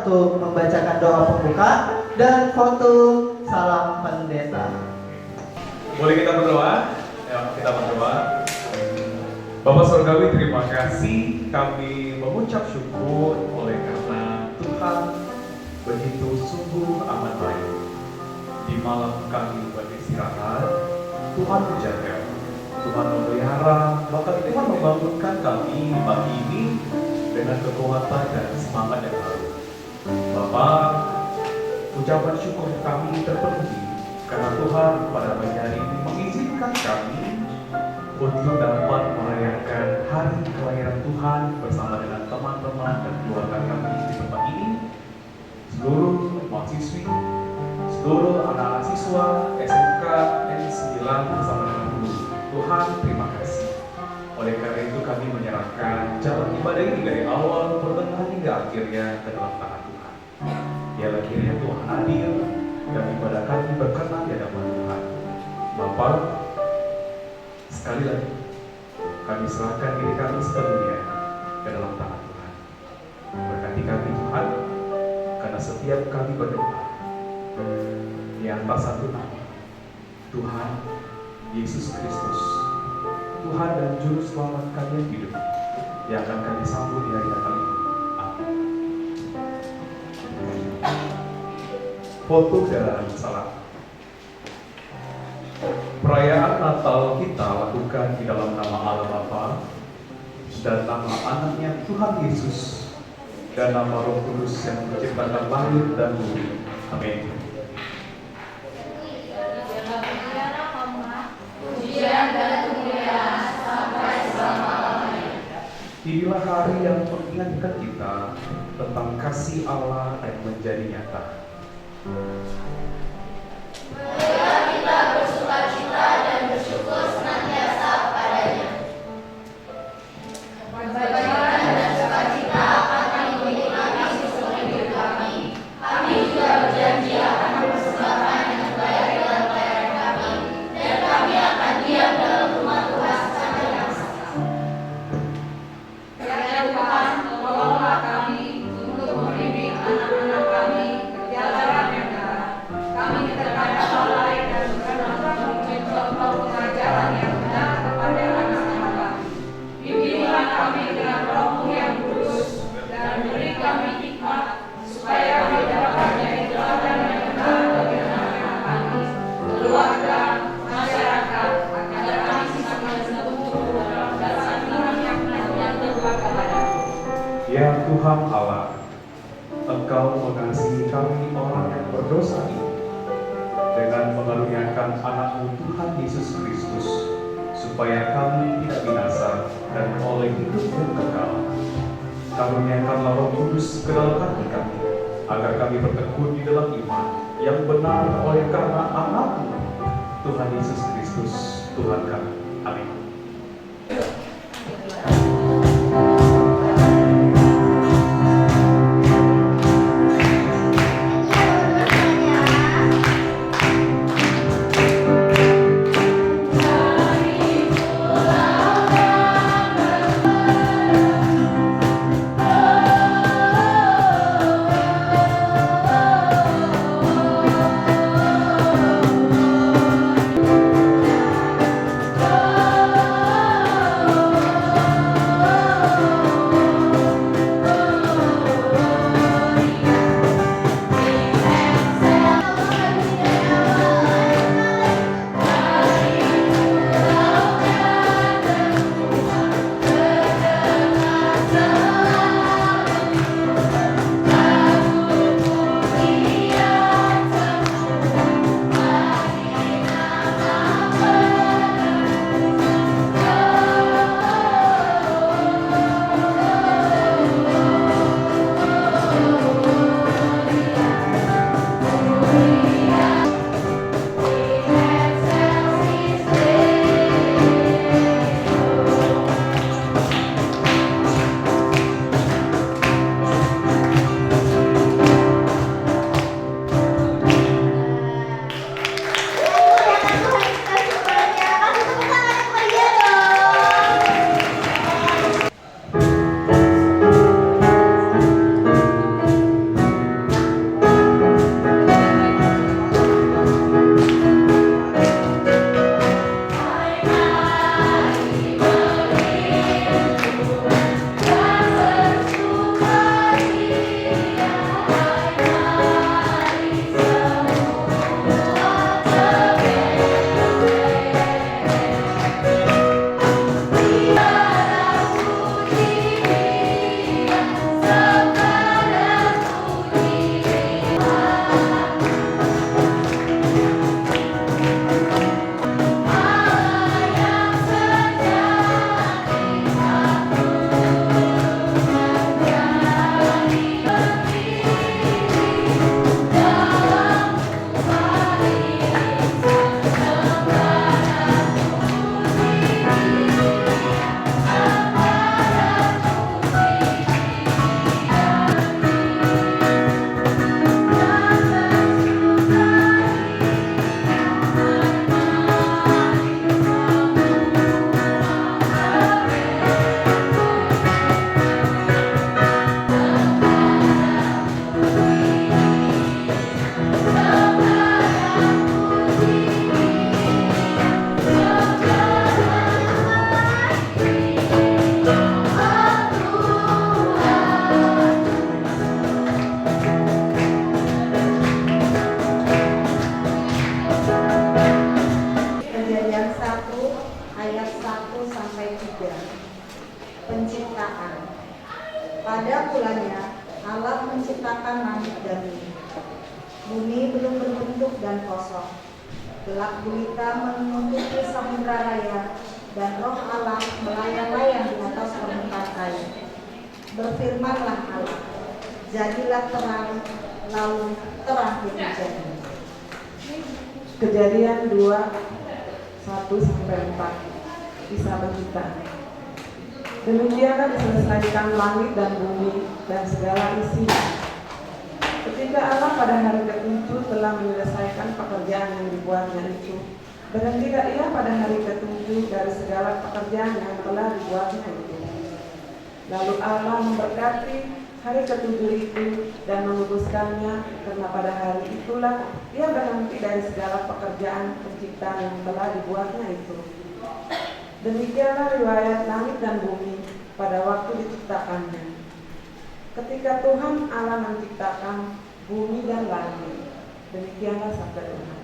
untuk membacakan doa pembuka dan foto salam pendeta. Boleh kita berdoa? Ya, kita berdoa. Bapak Surgawi, terima kasih. Kami mengucap syukur oleh karena Tuhan begitu sungguh amat baik. Di malam kami beristirahat, Tuhan menjaga, Tuhan memelihara, bahkan Tuhan membangunkan kami di pagi ini dengan kekuatan dan semangat yang baru. Bapak, ucapan syukur kami terpenuhi karena Tuhan pada pagi hari ini mengizinkan kami untuk dapat merayakan hari kelahiran Tuhan bersama dengan teman-teman dan keluarga kami di tempat ini. Seluruh mahasiswi, seluruh anak siswa SMK N9 bersama dengan guru. Tuhan, terima kasih. Oleh karena itu kami menyerahkan jalan ibadah ini dari awal, pertengahan hingga akhirnya ke dalam tangan Tuhan. Biarlah kiranya Tuhan adil dan ibadah kami berkenan di hadapan Tuhan. Bapa, sekali lagi kami serahkan diri kami sepenuhnya ke dalam tangan Tuhan. Berkati kami Tuhan, karena setiap kami berdoa di atas satu nama, Tuhan Yesus Kristus, Tuhan dan Juru Selamat kami yang hidup, yang akan kami sambut di hari Natal ini. Amin. Foto dan salam. Perayaan Natal kita lakukan di dalam nama Allah Bapa dan nama anaknya Tuhan Yesus dan nama Roh Kudus yang menciptakan langit dan bumi. Amin. Pujian dan kemuliaan sampai selama-lamanya. Inilah hari yang mengingatkan kita tentang kasih Allah yang menjadi nyata. Marilah kita bersukacita dan bersyukur senantiasa padanya. Kebaikan dan sukacita akan kami nikmati seumur hidup kami. Kami juga berjanji akan mempersembahkan yang terbaik dalam pelayanan kami, dan kami akan diam dalam rumah Tuhan sampai masa. Ya Tuhan, tolonglah kami untuk membimbing anak-anak kami ke jalan yang benar. Kami terkadang lalai dan berkenan mencontoh pengajaran yang benar kepada anak-anak kami. Bimbinglah kami dengan Roh-Mu yang kudus dan beri kami hikmat supaya kami dapat menjadi teladan yang benar bagi anak-anak kami, keluarga, masyarakat, agar kami semakin tumbuh dalam dasar iman yang terbuat kepada. Ya Tuhan Allah, Engkau mengasihi kami orang yang berdosa ini dengan mengaruniakan anak-Mu Tuhan Yesus Kristus, supaya kami tidak binasa dan oleh hidup yang kekal. Karuniakanlah Roh Kudus ke dalam hati kami, agar kami bertekun di dalam iman yang benar oleh karena anak-Mu Tuhan Yesus Kristus, Tuhan kami. Amin. Oh dan kosong. Gelap gulita menutupi samudra raya, dan roh Allah melayang-layang di atas permukaan air. Berfirmanlah Allah, jadilah terang, lalu terang itu jadi. Kejadian 2:1-4. Kisah Pencipta. Demikianlah diselesaikan langit dan bumi dan segala isinya. Ketika Allah pada hari ketujuh telah menyelesaikan pekerjaan yang dibuatnya itu, berhentilah ia pada hari ketujuh dari segala pekerjaan yang telah dibuatnya itu. Lalu Allah memberkati hari ketujuh itu dan menguduskannya, karena pada hari itulah ia berhenti dari segala pekerjaan penciptaan yang telah dibuatnya itu. Demikianlah riwayat langit dan bumi pada waktu diciptakannya. Ketika Tuhan Allah menciptakan bumi dan langit, demikianlah sabda Tuhan.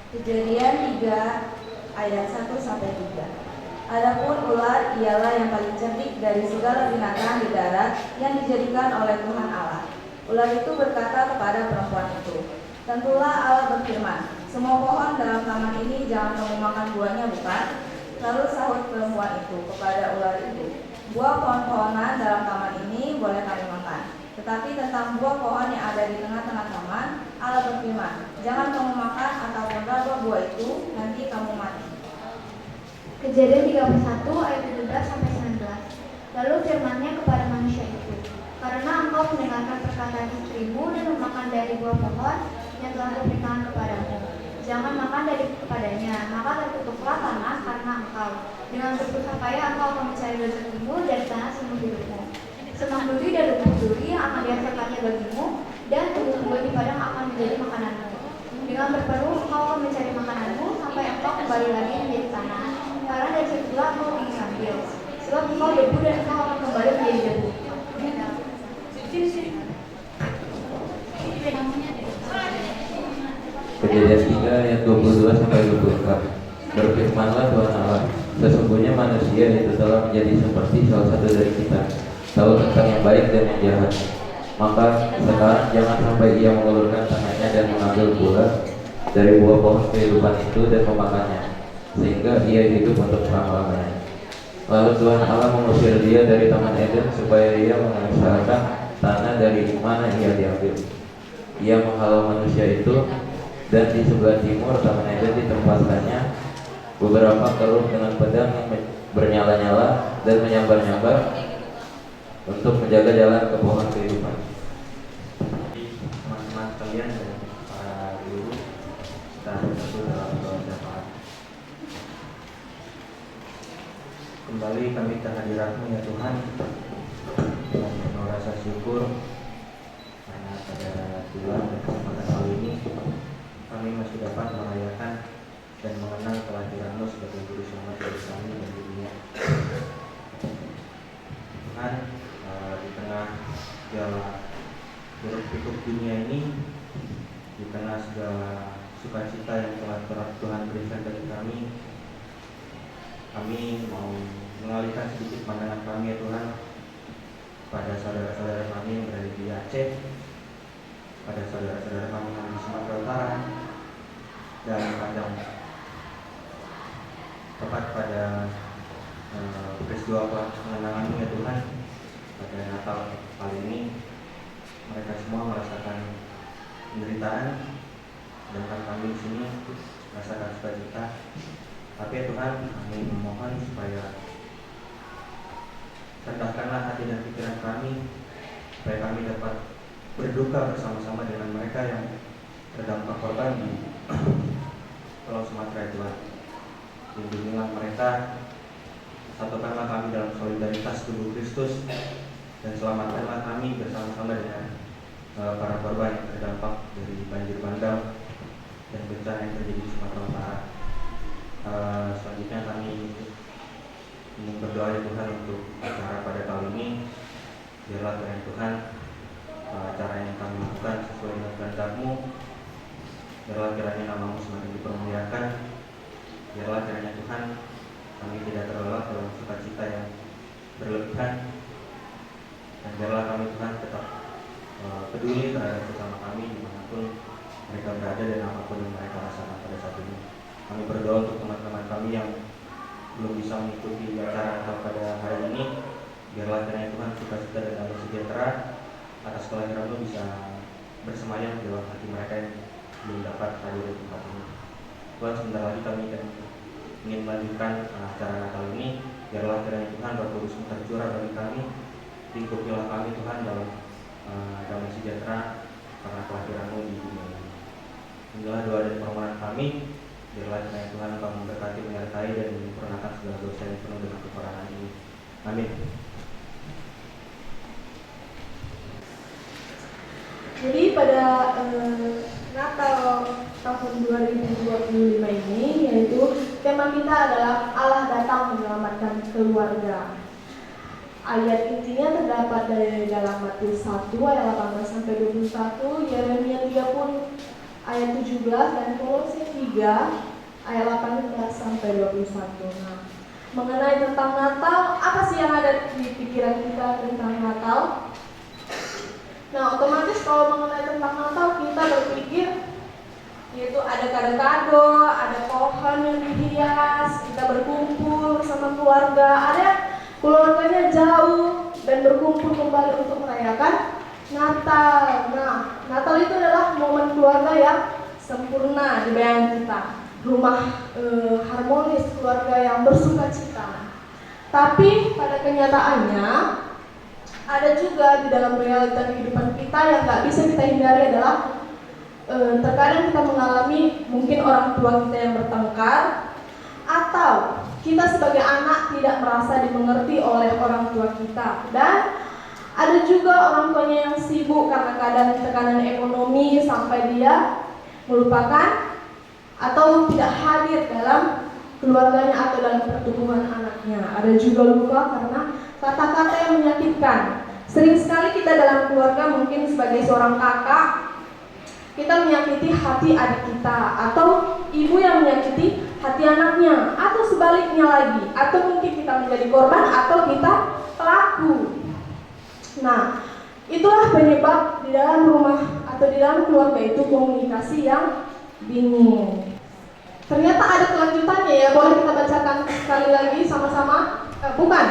Kejadian 3 ayat 1-3. Adapun ular ialah yang paling cerdik dari segala binatang di darat yang dijadikan oleh Tuhan Allah. Ular itu berkata kepada perempuan itu, tentulah Allah berfirman, semua pohon dalam taman ini jangan kamu makan buahnya, bukan? Lalu sahut perempuan itu kepada ular itu, buah pohon-pohonan dalam taman ini boleh kami makan. Tetapi tentang buah pohon yang ada di tengah-tengah taman, Allah berfirman, jangan kamu makan ataupun raba buah itu, nanti kamu mati. Kejadian 31 ayat 17-19. Lalu firman-Nya kepada manusia itu, karena engkau mendengarkan perkataan istrimu dan memakan dari buah pohon yang telah kuberikan kepadamu, jangan makan daripadanya, maka tertutuklah tanah karena engkau. Dengan bersusah payah engkau akan mencari rezekimu dari tanah seumur hidupmu. Semak duri dan rumput duri yang akan dihasilkannya bagimu, dan tumbuh-tumbuhan di padang akan menjadi makananmu. Dengan berpeluh engkau akan mencari makananmu sampai engkau kembali lagi menjadi tanah, karena dari situlah engkau diambil. Sebab engkau debu dan engkau akan kembali menjadi debu. Kejadian 3 ayat 22-24. Berfirmanlah Tuhan Allah, sesungguhnya manusia itu telah menjadi seperti salah satu dari kita, tahu tentang yang baik dan yang jahat. Maka sekarang jangan sampai ia mengulurkan tangannya dan mengambil buah dari buah pohon kehidupan itu dan memakannya. sehingga ia hidup untuk selama-lamanya. Lalu Tuhan Allah mengusir dia dari Taman Eden supaya ia mengusahakan tanah dari mana ia diambil. Ia menghalau manusia itu, dan di sebelah timur Taman Eden ditempatkannya beberapa keruh dengan pedang yang bernyala-nyala dan menyambar-nyambar untuk menjaga jalan ke pohon kehidupan. Teman-teman sekalian dan para guru, kita bersatu dalam doa syafaat. Kembali kami ke hadirat-Mu ya Tuhan, dengan penuh rasa syukur karena pada Tuhan dan kesempatan kali ini kami masih dapat merayakan dan mengenang kelahiran-Mu sebagai Juru Selamat bagi kami dan dunia. Tuhan, di tengah segala hiruk-pikuk dunia ini, di tengah segala sukacita yang telah Tuhan berikan bagi kami mau mengalihkan sedikit pandangan kami ya Tuhan pada saudara-saudara kami yang berada di Aceh, pada saudara-saudara kami yang di Sumatera Utara, dan tepat pada peristiwa pengenangan-Mu ya Tuhan pada Natal kali ini. Mereka semua merasakan penderitaan, sedangkan kami di sini merasakan sukacita. Tapi ya Tuhan, kami memohon supaya rendahkanlah hati dan pikiran kami, supaya kami dapat berduka bersama-sama dengan mereka yang terdampak korban di Pulau Sumatera Tuhan. Lindungilah mereka, satukanlah kami dalam solidaritas tubuh Kristus, dan selamatkanlah kami bersama-sama dengan para korban yang terdampak dari banjir bandang dan bencana yang terjadi di Sumatera Utara. Selanjutnya kami ingin berdoa ya Tuhan untuk acara pada kali ini. Biarlah Tuhan Tuhan acara yang kami lakukan sesuai dengan kehendak-Mu. Biarlah kiranya nama-Mu semakin dipermuliakan. Biarlah kiranya Tuhan kami tidak terlelap dalam sukacita yang berlebihan. Dan biarlah kami Tuhan tetap peduli terhadap sesama kami dimanapun mereka berada dan apapun yang mereka rasakan pada saat ini. Kami berdoa untuk teman-teman kami yang belum bisa mengikuti acara Natal pada hari ini. Biarlah kiranya Tuhan sukacita dan damai sejahtera atas kelahiran-Mu bisa bersemayam di dalam hati mereka yang belum dapat hadir di tempat ini. Tuhan, sebentar lagi kami ingin melanjutkan acara Natal ini. Biarlah kiranya Tuhan Roh Kudus-Mu tercurah bagi kami. Lingkupilah kami Tuhan dalam damai sejahtera karena kelahiran-Mu di dunia ini. Inilah doa dan permohonan kami. Biarlah kiranya Tuhan Engkau memberkati, menyertai dan menyempurnakan segala dosa yang penuh dengan kekurangan ini. Amin. Jadi pada Natal tahun 2025 ini, yaitu tema kita adalah Allah datang menyelamatkan keluarga. Ayat intinya terdapat dari dalam Matius 1 ayat 18 sampai 21, Yeremia 30 ayat 17 dan Kolose 3 ayat 18 sampai 21. Nah, mengenai tentang Natal, apa sih yang ada di pikiran kita tentang Natal? Nah, otomatis kalau mengenai tentang Natal kita berpikir yaitu ada kado-kado, ada pohon yang dihias, kita berkumpul bersama keluarga, ada keluarganya jauh dan berkumpul kembali untuk merayakan Natal. Nah, Natal itu adalah momen keluarga yang sempurna di bayangan kita. Rumah harmonis, keluarga yang bersukacita. Tapi pada kenyataannya ada juga di dalam realita kehidupan kita yang nggak bisa kita hindari adalah terkadang kita mengalami mungkin orang tua kita yang bertengkar, atau kita sebagai anak tidak merasa dimengerti oleh orang tua kita, dan ada juga orang tuanya yang sibuk karena keadaan tekanan ekonomi sampai dia melupakan atau tidak hadir dalam keluarganya atau dalam pertumbuhan anaknya. Ada juga luka karena kata-kata yang menyakitkan. Sering sekali kita dalam keluarga, mungkin sebagai seorang kakak, kita menyakiti hati adik kita, atau ibu yang menyakiti hati anaknya, atau sebaliknya lagi, atau mungkin kita menjadi korban atau kita pelaku. Nah, itulah penyebab di dalam rumah atau di dalam keluarga itu komunikasi yang bingung. Ternyata ada kelanjutannya firman-Nya ya, boleh kita bacakan sekali lagi sama-sama? Bukan.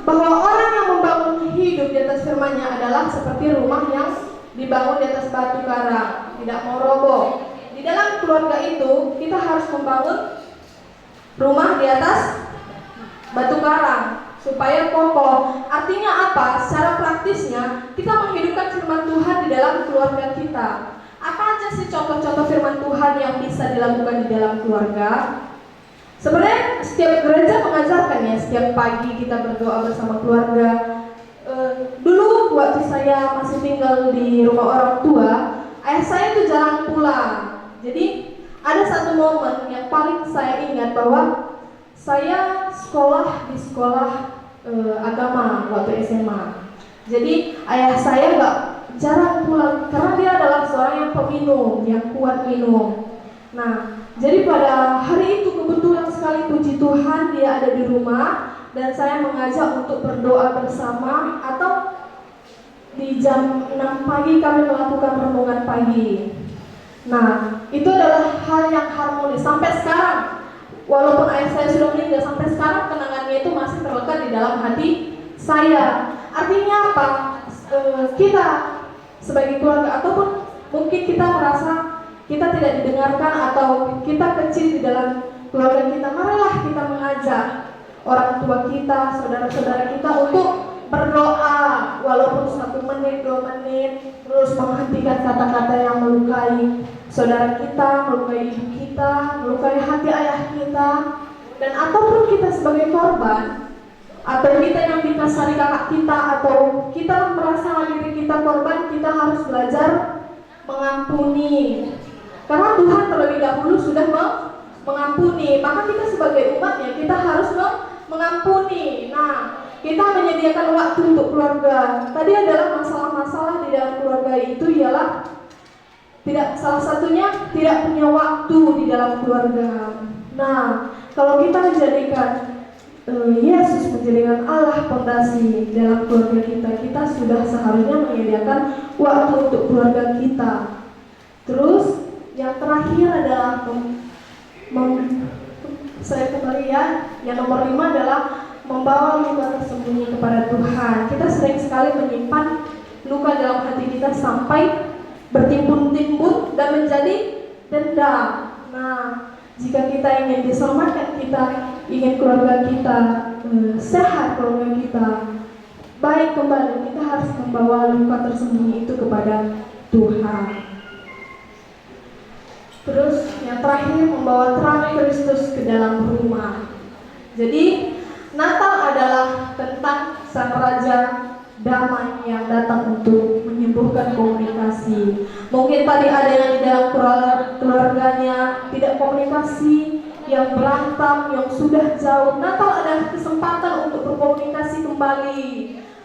Bahwa orang yang membangun hidup di atas firman-Nya adalah seperti rumah yang dibangun di atas batu karang, tidak mau roboh. Di dalam keluarga itu kita harus membangun rumah di atas batu karang supaya kokoh. Artinya apa? Secara praktisnya kita menghidupkan firman Tuhan di dalam keluarga kita. Apa aja sih contoh-contoh firman Tuhan yang bisa dilakukan di dalam keluarga? Sebenarnya setiap gereja mengajarkan ya, setiap pagi kita berdoa bersama keluarga. Dulu waktu saya masih tinggal di rumah orang tua, ayah saya itu jarang pulang. Jadi ada satu momen yang paling saya ingat bahwa saya sekolah di sekolah agama waktu SMA. Jadi ayah saya jarang pulang karena dia adalah seorang yang peminum, yang kuat minum. Nah, jadi pada hari itu kebetulan sekali puji Tuhan dia ada di rumah dan saya mengajak untuk berdoa bersama, atau di jam 6 pagi kami melakukan renungan pagi. Nah, itu adalah hal yang harmonis sampai sekarang. Walaupun ayah saya sudah meninggal, sampai sekarang kenangannya itu masih terlekat di dalam hati saya. Artinya apa? Kita sebagai keluarga, ataupun mungkin kita merasa kita tidak didengarkan atau kita kecil di dalam keluarga kita, marilah kita mengajak orang tua kita, saudara-saudara kita untuk berdoa walaupun 1 menit, 2 menit, terus menghentikan kata-kata yang melukai saudara kita, melukai ibu kita, melukai hati ayah kita. Dan ataupun kita sebagai korban, atau kita yang dikasari kakak kita, atau kita merasa diri kita korban, kita harus belajar mengampuni. Karena Tuhan terlebih dahulu sudah mengampuni, maka kita sebagai umatnya kita harus mengampuni. Nah, kita menyediakan waktu untuk keluarga. Tadi adalah masalah-masalah di dalam keluarga itu ialah salah satunya tidak punya waktu di dalam keluarga. Nah, kalau kita menjadikan Yesus menjadikan Allah fondasi dalam keluarga kita, kita sudah seharusnya menyediakan waktu untuk keluarga kita. Terus yang terakhir adalah saya kembali ya, yang nomor 5 adalah membawa luka tersembunyi kepada Tuhan. Kita sering sekali menyimpan luka dalam hati kita sampai bertimbun-timbun dan menjadi dendam. Nah, jika kita ingin diselamatkan, kita ingin keluarga kita sehat, keluarga kita baik kembali, kita harus membawa luka tersembunyi itu kepada Tuhan. Terus yang terakhir, membawa terang Kristus ke dalam rumah. Jadi Natal adalah tentang Sang Raja damai yang datang untuk menyembuhkan komunikasi. Mungkin tadi ada yang di dalam keluarganya tidak komunikasi, yang berantem, yang sudah jauh. Natal adalah kesempatan untuk berkomunikasi kembali.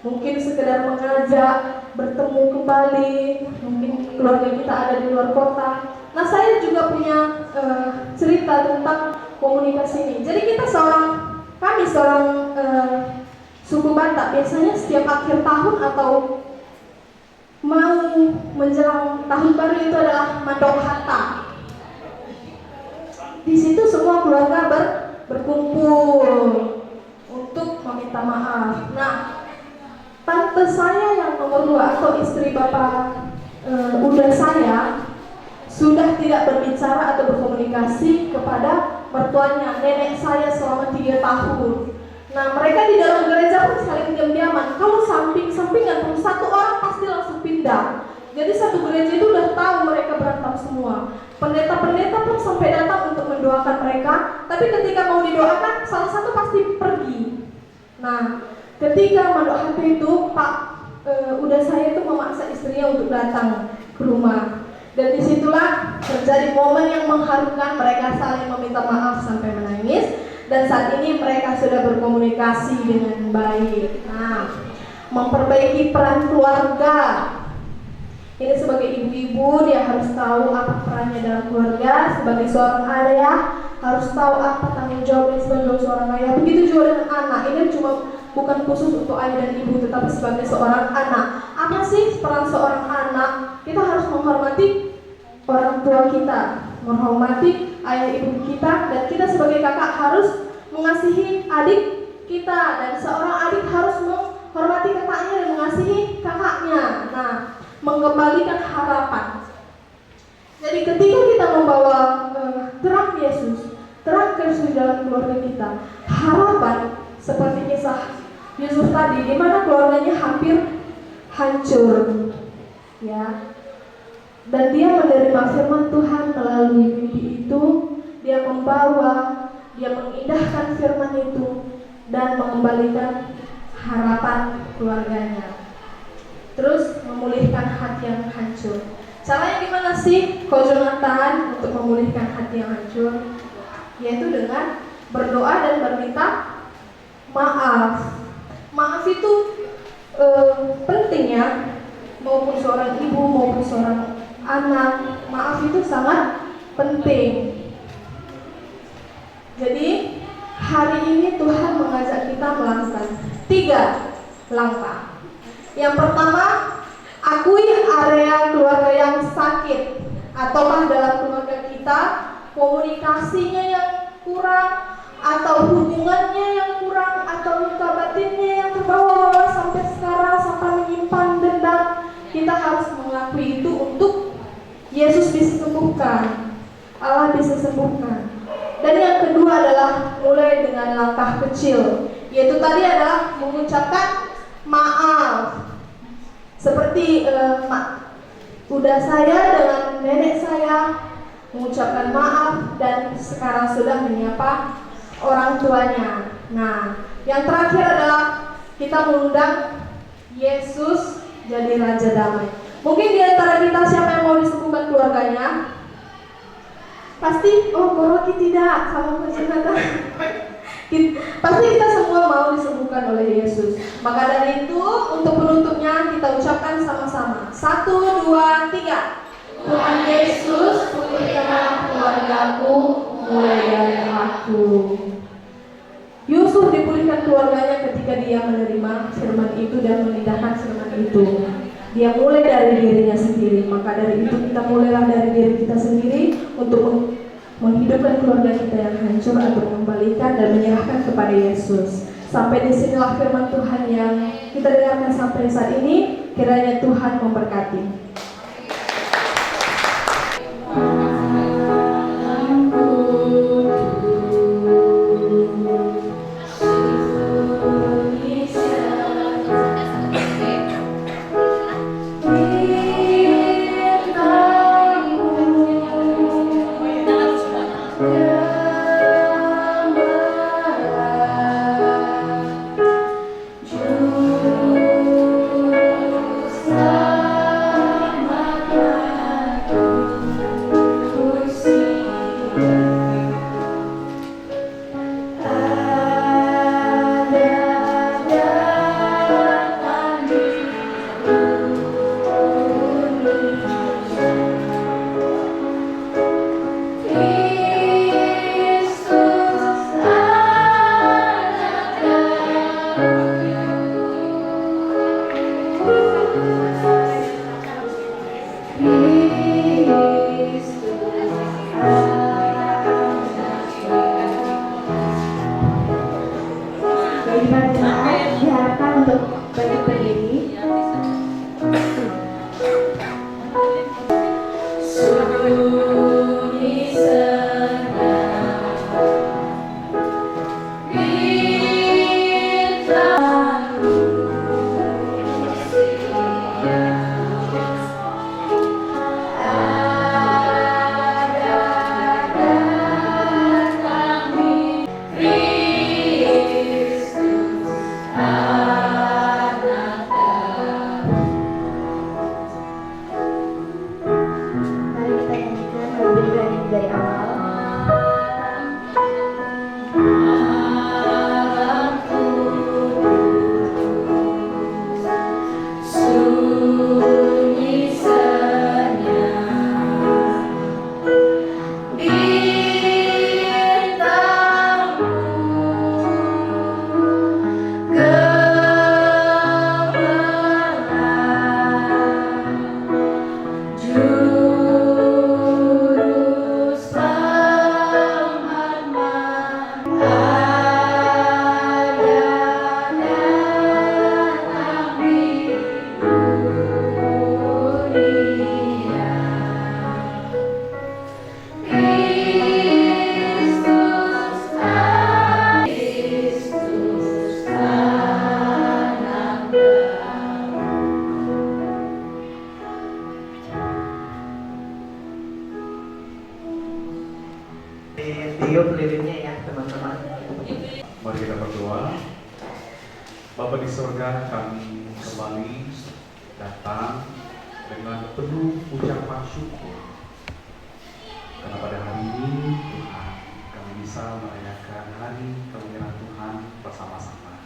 Mungkin sekedar mengajak bertemu kembali. Mungkin keluarga kita ada di luar kota. Nah, saya juga punya cerita tentang komunikasi ini. Jadi kami seorang suku Batak, biasanya setiap akhir tahun atau mau menjelang tahun baru itu adalah mandok harta. Di situ semua keluarga berkumpul untuk meminta maaf. Nah, tante saya yang nomor 2 atau istri bapak udah saya sudah tidak berbicara atau berkomunikasi kepada mertuanya, nenek saya selama 3 tahun. Nah, mereka di dalam gereja pun saling diam-diaman. Kalau samping-sampingan pun satu orang pasti langsung pindah. Jadi satu gereja itu udah tahu mereka berantem semua. Pendeta-pendeta pun sampai datang untuk mendoakan mereka, tapi ketika mau didoakan salah satu pasti pergi. Nah, ketika mendoakan itu udah saya itu memaksa istrinya untuk datang ke rumah. Dan disitulah terjadi momen yang mengharukan, mereka saling meminta maaf sampai menangis. Dan saat ini mereka sudah berkomunikasi dengan baik. Nah, memperbaiki peran keluarga. Ini sebagai ibu-ibu, dia harus tahu apa perannya dalam keluarga. Sebagai seorang ayah, harus tahu apa tanggung jawabnya sebagai seorang ayah. Begitu juga dengan anak. Ini cuma bukan khusus untuk ayah dan ibu, tetapi sebagai seorang anak. Apa sih peran seorang anak? Kita harus menghormati orang tua kita. menghormati ayah ibu kita, dan kita sebagai kakak harus mengasihi adik kita, dan seorang adik harus menghormati kakaknya dan mengasihi kakaknya. Nah, mengembalikan harapan. Jadi ketika kita membawa terang Yesus, terang Kristus dalam keluarga kita, harapan seperti kisah Yusuf tadi, di mana keluarganya hampir hancur, ya. Dan dia menerima firman Tuhan melalui mimpi itu, dia membawa, dia mengindahkan firman itu dan mengembalikan harapan keluarganya. Terus memulihkan hati yang hancur. Caranya gimana sih Ko Jonathan untuk memulihkan hati yang hancur? Yaitu dengan berdoa dan meminta maaf. Maaf itu penting ya, maupun seorang ibu maupun seorang anak, maaf itu sangat penting. Jadi hari ini Tuhan mengajak kita melakukan 3 langkah. Yang pertama, akui area keluarga yang sakit, ataukah dalam keluarga kita komunikasinya yang kurang, atau hubungannya yang kurang, atau luka batinnya yang terbawa sampai sekarang, sampai menyimpan dendam. Kita harus mengakui itu untuk Yesus bisa sembuhkan, Allah bisa sembuhkan. Dan yang kedua adalah mulai dengan langkah kecil, yaitu tadi adalah mengucapkan maaf. Seperti udah saya dengan nenek saya mengucapkan maaf dan sekarang sudah menyapa orang tuanya. Nah, yang terakhir adalah kita mengundang Yesus jadi Raja Damai. Mungkin di antara kita siapa yang mau disembuhkan keluarganya? Pasti, Koroki tidak, sama Jonathan. Pasti kita semua mau disembuhkan oleh Yesus. Maka dari itu, untuk penutupnya kita ucapkan sama-sama. 1, 2, 3. Tuhan Yesus, pulihkanlah keluargaku mulai dari aku. Yusuf dipulihkan keluarganya ketika dia menerima firman itu dan mengindahkan firman itu. Dia mulai dari dirinya sendiri. Maka dari itu kita mulailah dari diri kita sendiri untuk menghidupkan keluarga kita yang hancur, atau mengembalikan dan menyerahkan kepada Yesus. Sampai disinilah firman Tuhan yang kita dengarkan sampai saat ini. Kiranya Tuhan memberkati. Tiup lilinnya ya teman-teman. Mari kita berdoa. Bapa di surga, kami kembali datang dengan penuh ucapan syukur karena pada hari ini Tuhan kami bisa merayakan hari kemuliaan Tuhan bersama-sama.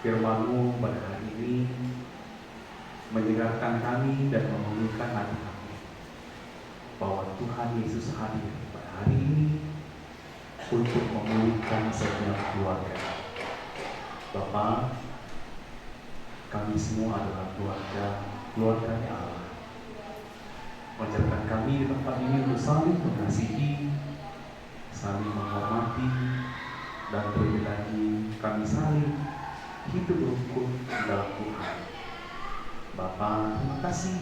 Firman-Mu pada hari ini menyegarkan kami dan memulihkan hati kami bahwa Tuhan Yesus hadir pada hari ini untuk memulihkan setiap keluarga. Bapa, kami semua adalah keluarganya Allah. Menjadikan kami di tempat ini untuk saling mengasihi, saling menghormati, dan terlebih lagi kami saling hidup rukun dalam Tuhan. Bapa, terima kasih.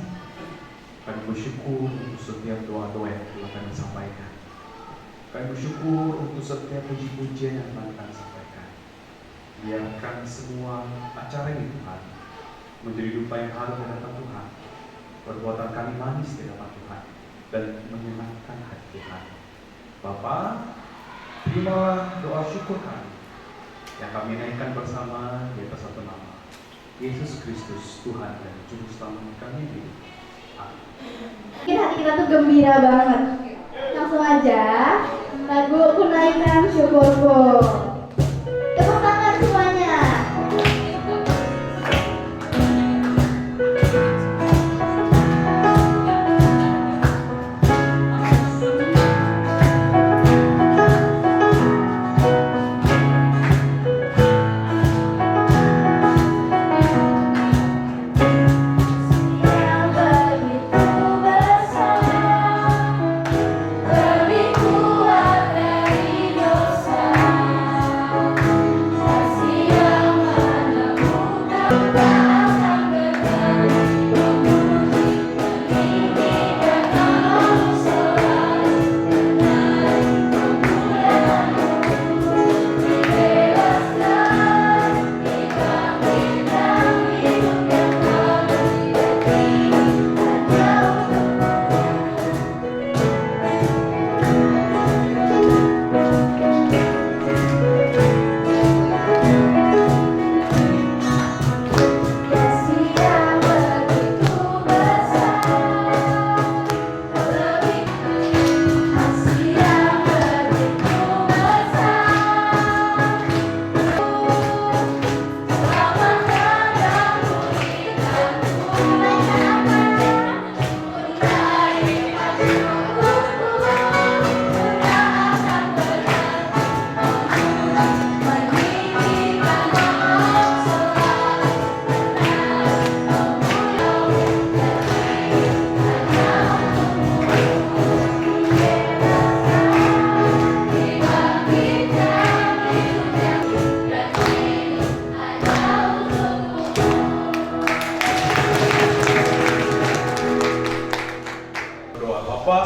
Kami bersyukur untuk setiap doa-doa yang telah kami sampaikan. Kami bersyukur untuk setiap puji-pujian yang telah kami sampaikan. Biarkan semua acara ini Tuhan menjadi dupa yang harum di hadapan Tuhan. Perbuatan kami manis di hadapan Tuhan dan menyenangkan hati Tuhan. Bapa, terimalah doa syukur kami yang kami naikkan bersama di atas satu nama, Yesus Kristus, Tuhan dan Juru Selamat kami. Amin. Hati kita tuh gembira banget. Langsung aja lagu Kunaikan Syukurku. Tepuk tangan semuanya. Lebih kuat dari dosa.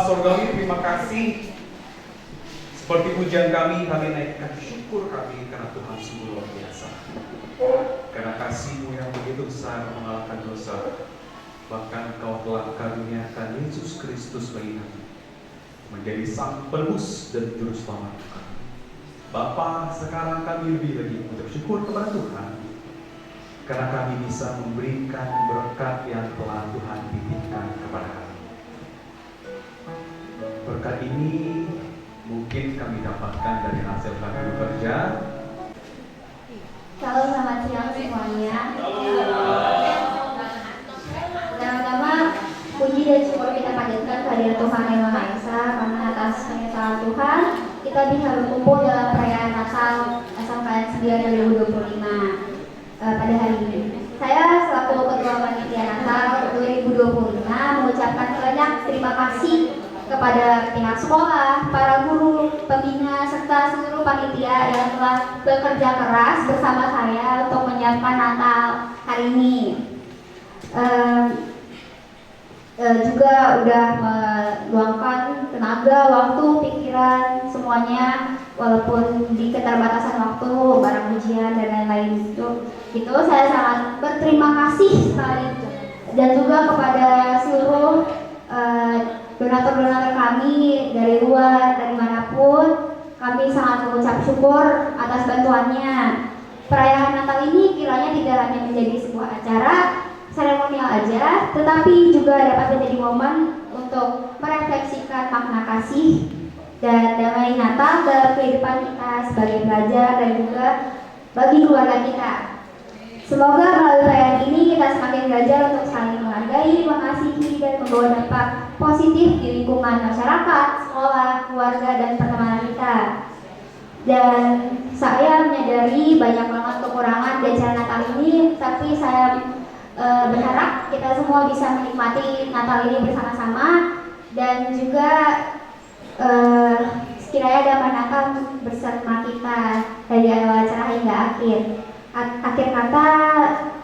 Surgawi, terima kasih. Seperti pujian kami naikkan syukur kami karena Tuhan sungguh luar biasa. Karena kasih-Mu yang begitu besar mengalahkan dosa. Bahkan Kau telah karuniakan Yesus Kristus bagi kami menjadi sang penebus dan juru selamat kami. Bapa, sekarang kami lebih lagi mengucap syukur kepada Tuhan karena kami bisa memberikan berkat yang telah Tuhan titipkan kepada kami. Berkat ini mungkin kami dapatkan dari hasil kami bekerja. Halo, selamat siang semuanya. Pertama-tama puji dan syukur kita panjatkan kehadiran Tuhan Yang Maha Esa karena atas penyertaan Tuhan kita bisa berkumpul dalam perayaan Natal SMKN 9 2025 pada hari ini. Saya selaku Ketua Panitia Natal 2025 mengucapkan banyak terima kasih kepada pihak sekolah, para guru, pembina, serta seluruh panitia yang telah bekerja keras bersama saya untuk menyiapkan Natal hari ini. Juga udah meluangkan tenaga, waktu, pikiran, semuanya walaupun di keterbatasan waktu, barang ujian dan lain-lain itu saya sangat berterima kasih sekali dan juga kepada seluruh donatur-donatur kami dari luar, dari manapun kami sangat mengucap syukur atas bantuannya. Perayaan Natal ini kiranya tidak hanya menjadi sebuah acara seremonial aja, tetapi juga dapat menjadi momen untuk merefleksikan makna kasih dan damai Natal dalam kehidupan kita sebagai pelajar dan juga bagi keluarga kita. Semoga melalui perayaan ini kita semakin belajar untuk saling menghargai, mengasihi, dan membawa dampak positif di lingkungan masyarakat, sekolah, keluarga, dan pertemanan kita. Dan saya menyadari banyak banget kekurangan di acara Natal ini, tapi saya berharap kita semua bisa menikmati Natal ini bersama-sama dan juga sekiranya damai Natal bersama kita dari awal acara hingga akhir. Akhir kata,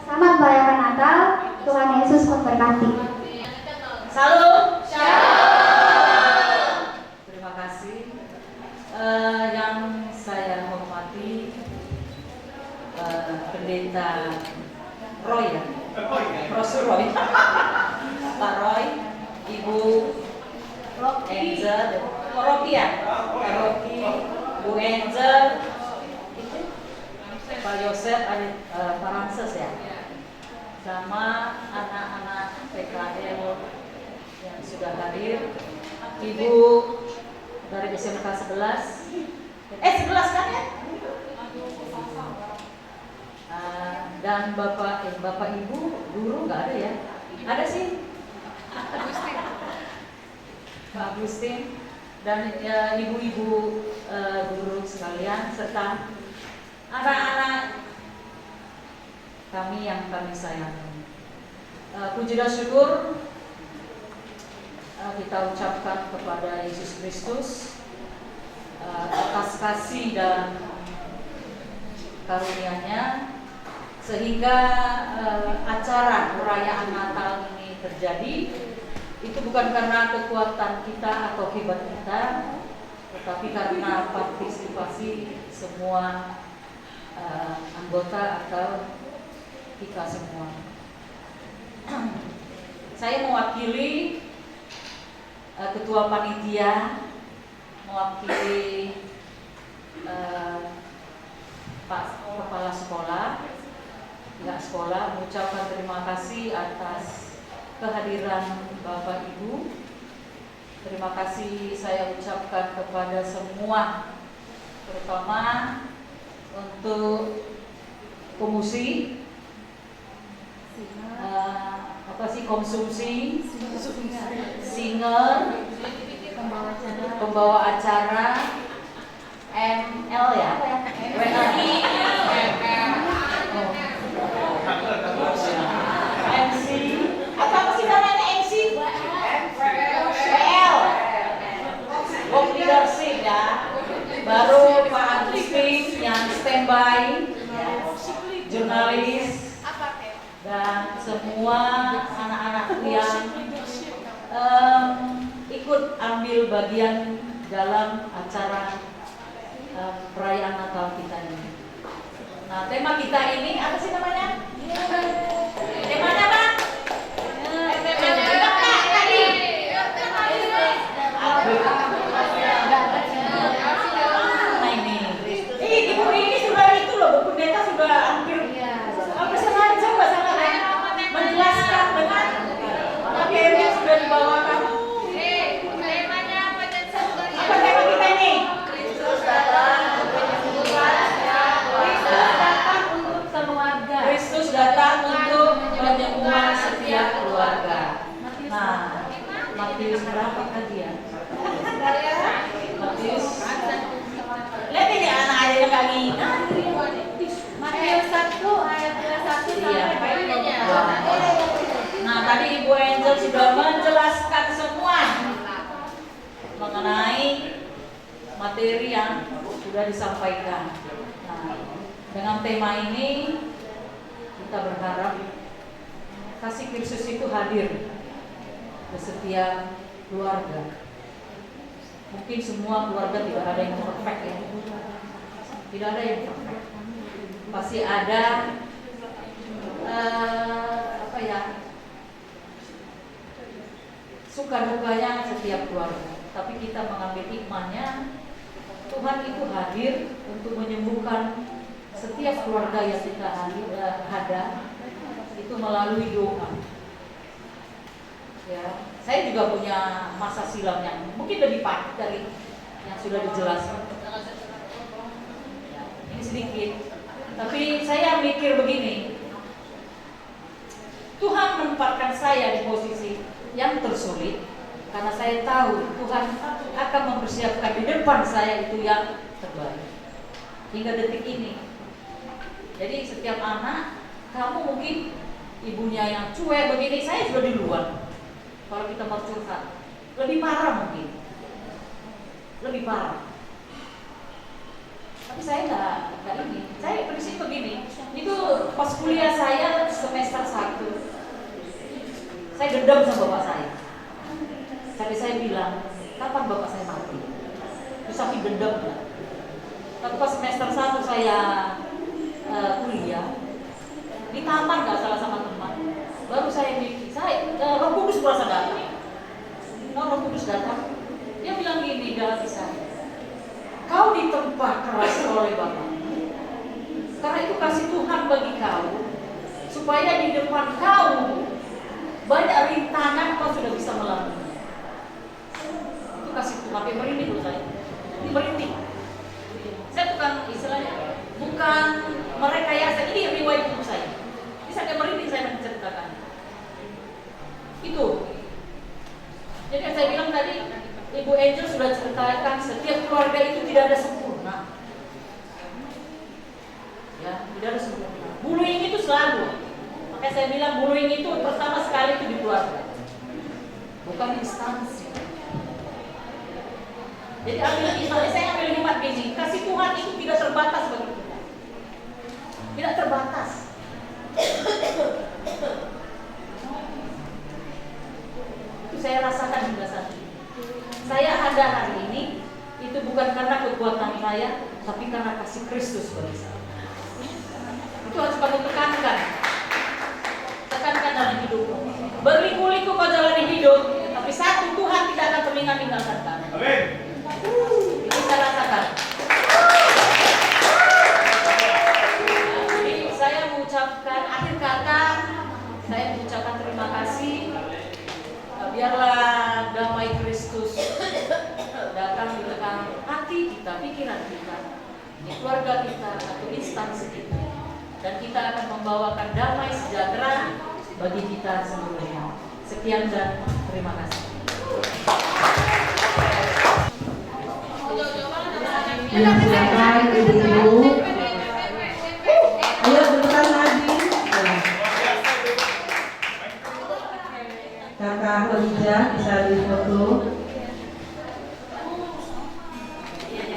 selamat merayakan Natal, Tuhan Yesus memberkati. Salam. Terima kasih. Yang saya hormati Pendeta Roy ya? Profesor Roy, Pak Roy, Ibu Angel, Rocky ya? Rocky, Bu Angel, Pak Yosef, Pak Ramses ya? Sama anak-anak PKL yang sudah hadir, Ibu dari SMK 11, 11 kan ya? Dan Bapak Ibu guru nggak ada ya? Ada sih, Pak Agustin dan ibu-ibu guru sekalian serta anak-anak kami yang kami sayangi. Puji dan syukur kita ucapkan kepada Yesus Kristus atas kasih dan karunia-Nya sehingga acara perayaan Natal ini terjadi. Itu bukan karena kekuatan kita atau hebat kita, tetapi karena partisipasi semua anggota atau kita semua. Saya mewakili ketua panitia, mewakili Pak Kepala Sekolah, pihak sekolah, mengucapkan terima kasih atas kehadiran Bapak Ibu. Terima kasih saya ucapkan kepada semua, terutama untuk pemusik, konsumsi, singer, pembawa acara, ML ya, MC, apa sih namanya MC? WL, Work Leadership ya. Baru Pak Agustin yang standby, jurnalis, dan semua anak-anak yang ikut ambil bagian dalam acara perayaan Natal kita ini. Nah, tema kita ini apa sih namanya? Temanya apa? Nah ini, ibu ini sudah itu loh, Bu Pendeta sudah hampir sengaja Mbak sangat menjelaskan dengan materi yang sudah dibawakan. Apa tema kita ini? Kristus datang untuk keluarga. Kristus datang untuk menyembuhkan setiap keluarga. Nah, Matius berapa tadi ya? Matius. Lihat ini anak aja yang nggak ingat. Matius 1 ayat 1 sampai 2. Nah, tadi Ibu Angel sudah menjelaskan semua mengenai materi yang sudah disampaikan. Nah, dengan tema ini kita berharap kasih Kristus itu hadir ke setiap keluarga. Mungkin semua keluarga tidak ada yang perfect ya. Tidak ada yang perfect. Pasti ada suka dukanya setiap keluarga. Tapi kita mengambil hikmahnya, Tuhan Tuhan itu hadir untuk menyembuhkan setiap keluarga yang kita ada itu melalui doa. Ya, saya juga punya masa silam yang mungkin lebih pahit dari yang sudah dijelaskan. Ya, ini sedikit, tapi saya mikir begini, Tuhan menempatkan saya di posisi yang tersulit karena saya tahu Tuhan akan mempersiapkan di depan saya itu yang terbaik hingga detik ini. Jadi setiap anak, kamu mungkin ibunya yang cuek begini, saya sudah di luar. Kalau kita mau curhat, lebih parah mungkin, lebih parah. Tapi saya nggak ini. Saya prinsip begini. Itu pas kuliah saya semester 1, saya dendam sama bapak saya. Tapi saya bilang, kapan bapak saya mati? Terus saking dendamnya. Tapi pas semester 1 saya kuliah di taman, nggak salah sama teman. Baru saya mikir, Roh Kudus berasa datang. Roh Kudus datang. Dia bilang gini dalam saya, kau ditempa keras oleh Bapa. Karena itu kasih Tuhan bagi kau, supaya di depan kau banyak rintangan kau sudah bisa melalui. Itu kasih Tuhan. Yang merinding menurut saya. Ini merinding. Saya bukan istilahnya, bukan merekayasa. Ini riwayat hidup saya. Ini saya merinding saya menceritakan. Itu. Jadi yang saya bilang tadi, Ibu Angel sudah ceritakan setiap keluarga itu tidak ada sempurna. Ya, tidak ada sempurna. Bullying itu selalu. Makanya saya bilang bullying itu pertama sekali itu di keluarga, bukan instansi. Jadi saya ambil hikmat gini, kasih Tuhan itu tidak terbatas bagi kita. Tidak terbatas. Itu saya rasakan hingga saat ini. Saya ada hari ini itu bukan karena kekuatan saya, tapi karena kasih Kristus bagi saya. Itu harus kamu tekankan. Tekankan dalam hidupmu. Berliku-liku kau jalani hidup, tapi satu, Tuhan tidak akan meninggalkan kamu. Amin. Itu saya rasakan. Jadi saya mengucapkan akhir kata, saya mengucapkan terima kasih. Biarlah damai Kristus datang di dalam hati kita, pikiran kita, di keluarga kita atau instansi kita, dan kita akan membawakan damai sejahtera bagi kita seluruhnya. Sekian dan terima kasih. Ya, silakan ibu-ibu. Ayo cepetan lagi. Kakak Khadija bisa difoto.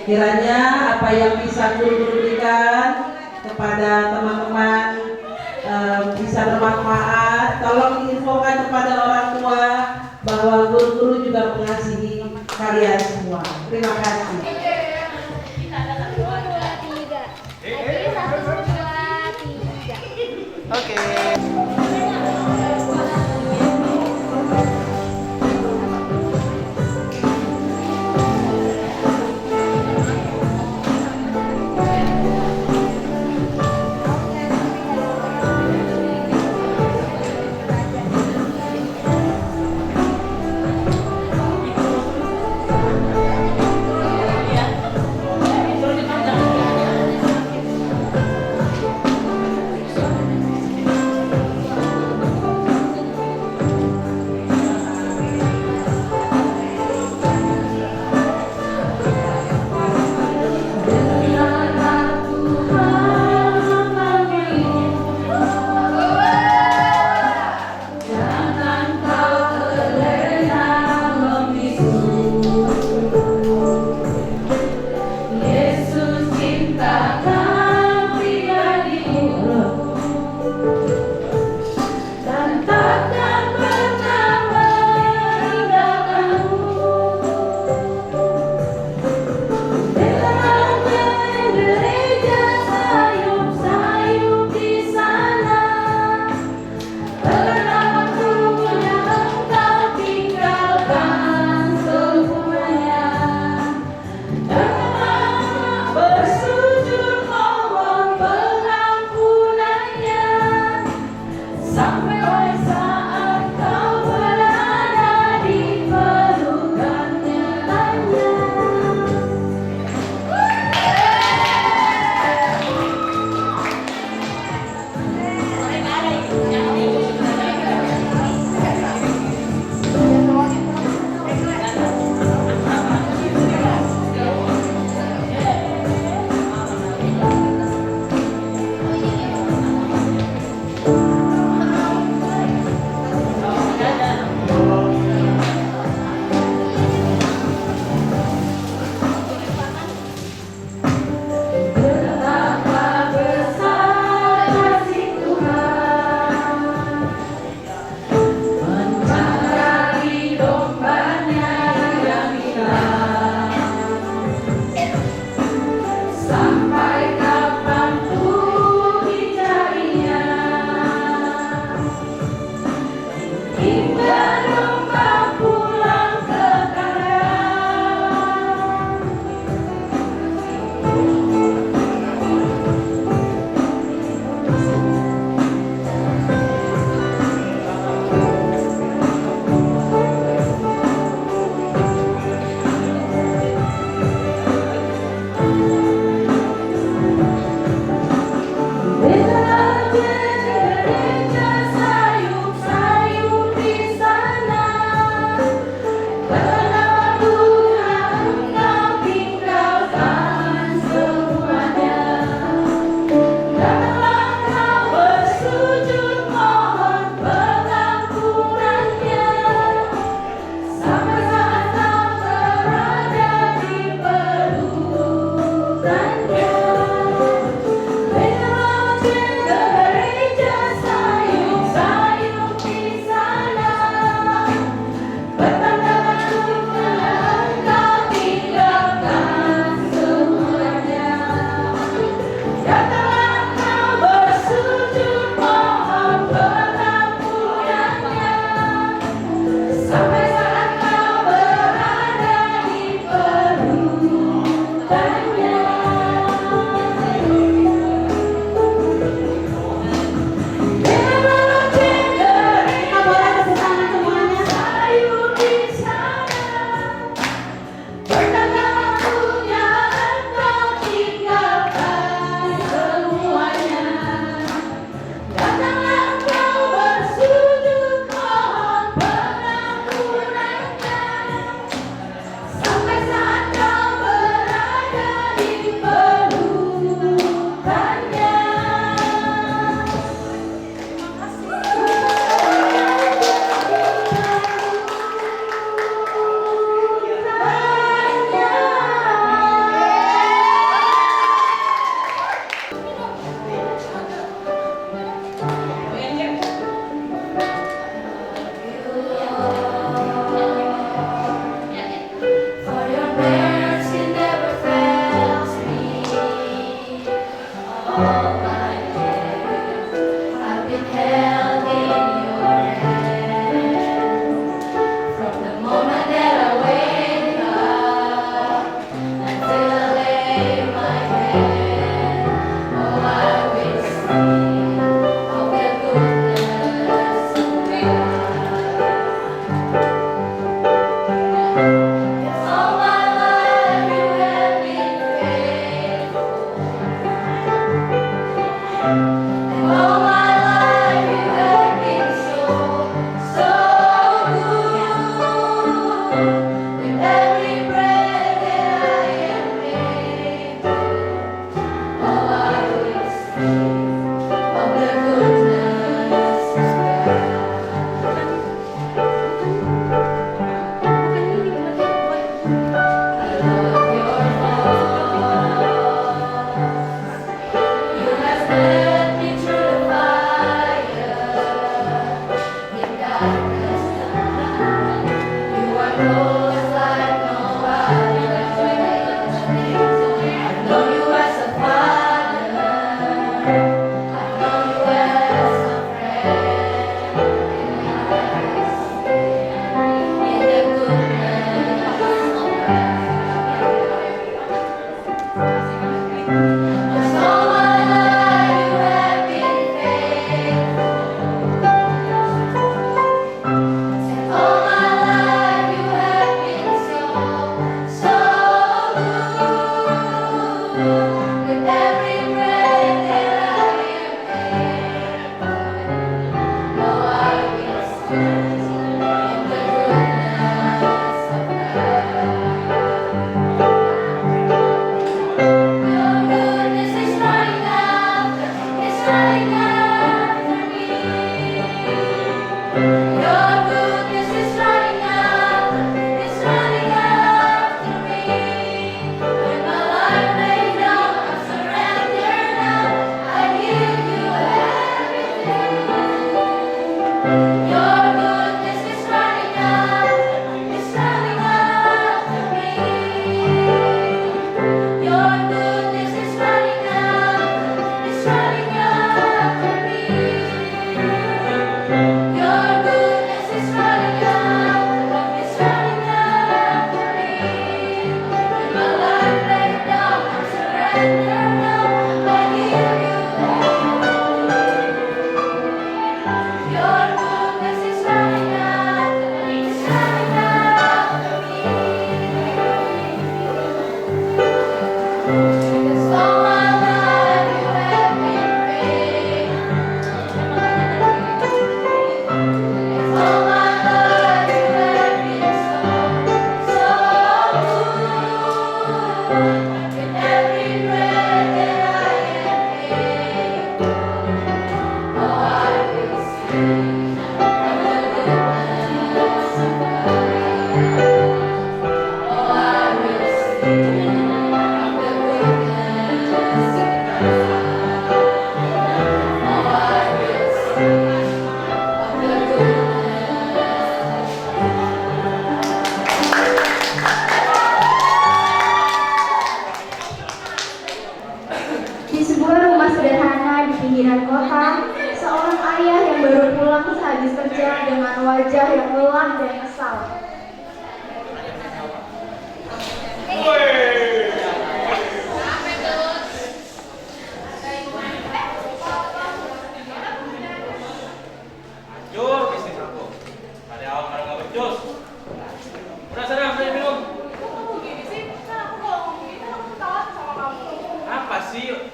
Kiranya apa yang bisa guru berikan kepada teman-teman bisa bermanfaat. Tolong diinfokan kepada orang tua bahwa guru-guru juga mengasihi kalian semua. Terima kasih. Oke.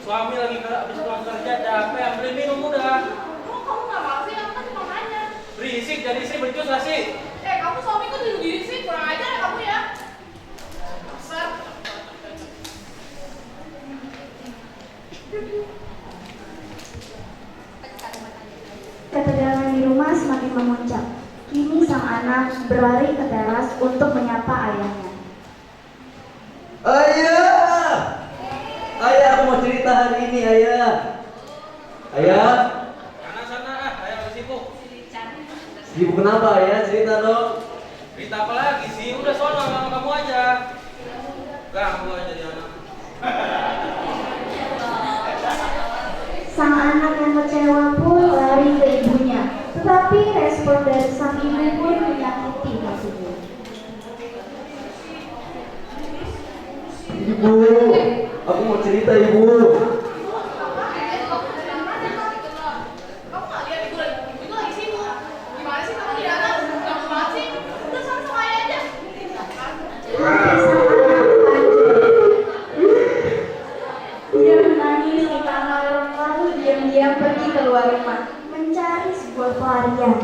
Suami lagi habis pulang kerja capek, beli minum udah. Oh, kamu nggak mau sih? Aku kan cuma nanya. Berisik jadi istri becus gak sih? Kamu suami kok diri sih? Kurang ajar ya kamu ya. Dasar. Ketegangan di rumah semakin memuncak. Kini sang anak berlari ke teras untuk menyapa ayahnya. Ayah! Ayah, aku mau cerita hari ini, ayah. Ayah? Sana, ayah lagi sibuk. Sibuk kenapa, ayah? Cerita dong. Cerita apa lagi sih? Udah sono sama kamu aja. Ganggu aja di anak. Sang anak yang kecewa pun lari ke ibunya, tetapi respon dari sang ibu pun menyakiti hatinya. Ibu, aku mau cerita, Ibu. Kamu nggak lihat ibu lagi sibuk? Gimana sih kamu di atas? Kamu banget sih? Udah sama ayah aja. Dia menangis di kamar lalu diam-diam pergi keluar rumah mencari sebuah pelarian.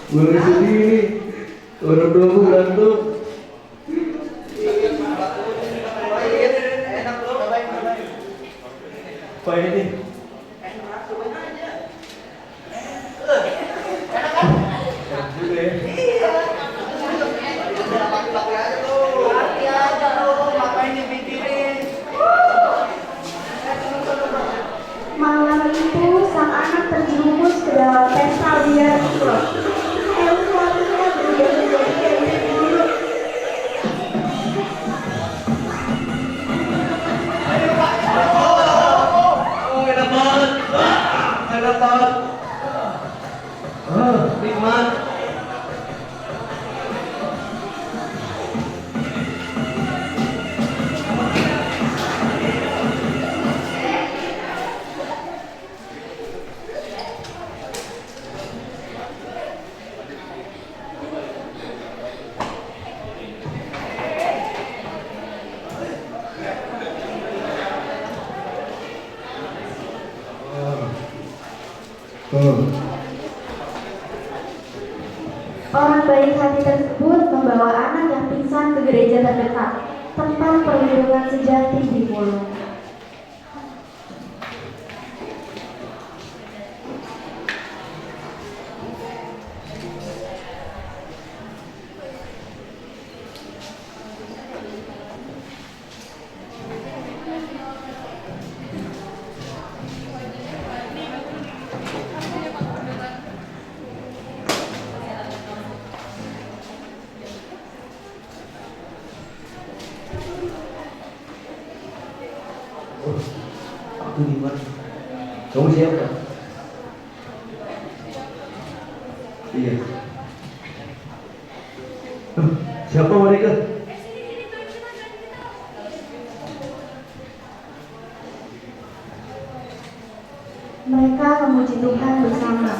Gue lagi sedih nih. Orang tuaku berantem. Apa ini? Malam itu sang anak terjerumus ke dalam pesta liar. Euforinya berjadi-jadi dulu. Oh, enak banget. Enak banget. Nikmat. Orang baik hati tersebut membawa anak yang pingsan ke gereja terdekat, tempat perlindungan sejati di Pulung. Aku di mana? Kamu siapa? Iya. Siapa mereka? Mereka memuji Tuhan bersama,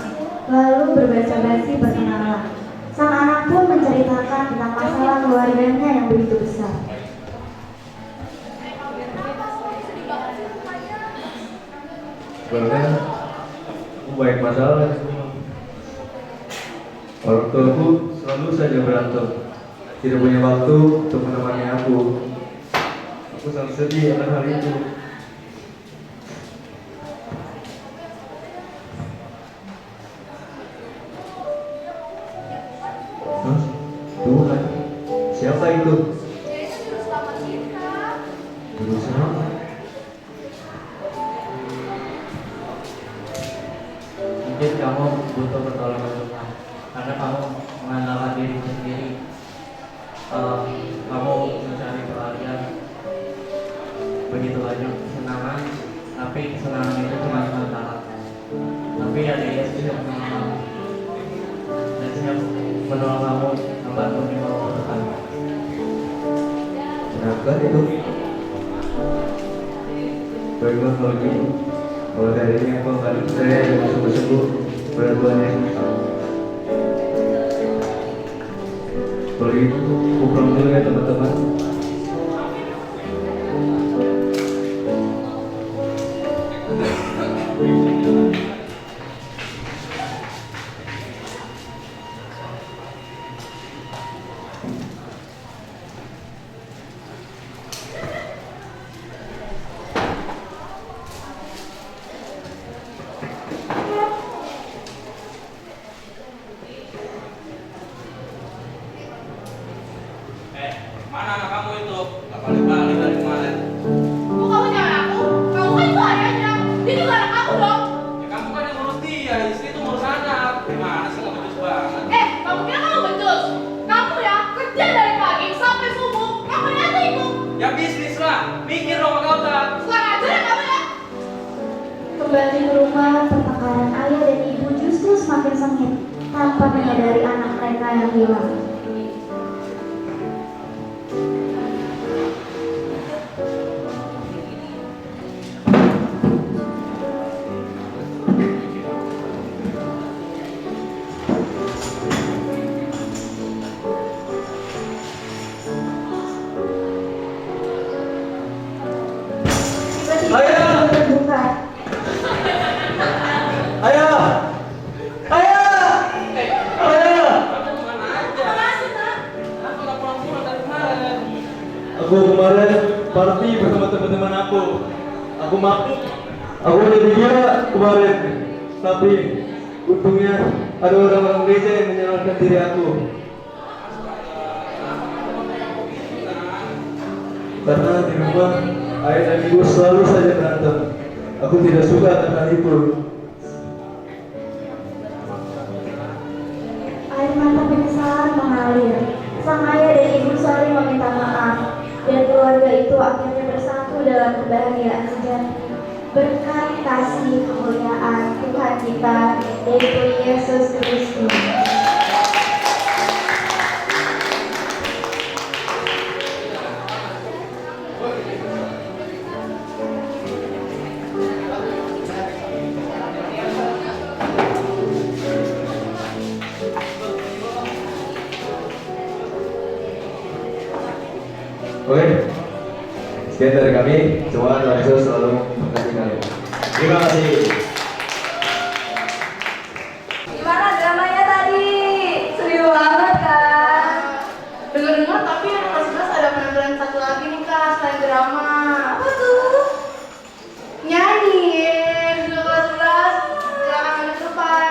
lalu berbasa-basi perkenalan. Sang anak pun menceritakan tentang masalah keluarganya yang begitu besar. Sebenarnya aku banyak masalah. Orang tuaku selalu saja berantem, tidak punya waktu untuk menemani aku. Aku sangat sedih akan hal itu. Hah? Tuhan, siapa itu? Juru selamat. Mungkin kamu butuh pertolongan Tuhan karena kamu mengandalkan dirimu sendiri. Kamu mencari pelarian begitu banyak kesenangan, tapi kesenangan itu cuma sementara. Tapi ada Yesus yang menolong kamu dan siap menolong kamu membantu membawa Tuhan. Benarkah itu? Baiklah kalau gitu. Kalau dari ini aku akan percaya dan sungguh-sungguh pada Tuhan Yesus. Kalau gitu, aku pulang dulu ya teman-teman. Mana anak kamu itu? Gak balik-balik dari kemarin. Kok kamu jangan aku? Kamu kan itu ayahnya. Dia juga anak aku dong. Ya kamu kan yang ngurus dia, istri itu ngurus anak. Gimana sih gak becus banget? Kamu kira kamu becus? Kamu ya kerja dari pagi sampai subuh. Ngapain aja itu? Ya bisnis lah, mikir dong pakai otak. Kurang ajar ya kamu ya. Kembali ke rumah, pertengkaran ayah dan ibu justru semakin sengit tanpa menyadari anak mereka yang hilang. Ayah! Terbuka. Ayah! Ayah! Ayah! Kamu kemana aja? Aku gak pulang-pulang dari kemarin. Aku kemarin party bersama teman-teman aku. Aku mabuk. Aku udah gila kemarin. Tapi untungnya ada orang-orang gereja yang menyelamatkan diri aku. Karena di rumah ayah dan ibu selalu saja berantem. Aku tidak suka akan hal itu. Air mata penyesalan mengalir. Sang ayah dan ibu saling meminta maaf, dan keluarga itu akhirnya bersatu dalam kebahagiaan sejati. Berkat kasih kemuliaan Tuhan kita, yaitu Yesus Kristus. Oke, sekian dari kami. Tuhan Yesus selalu memberkati kalian. Terima kasih. Gimana dramanya tadi? Seru banget kan? Dengar-dengar tapi yang kelas 11 ada penampilan satu lagi nih kak selain drama. Apa tuh? Nyanyi. Dulu kelas 11 silakan maju ke depan.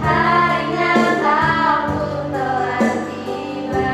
harinya kau pun telah tiba.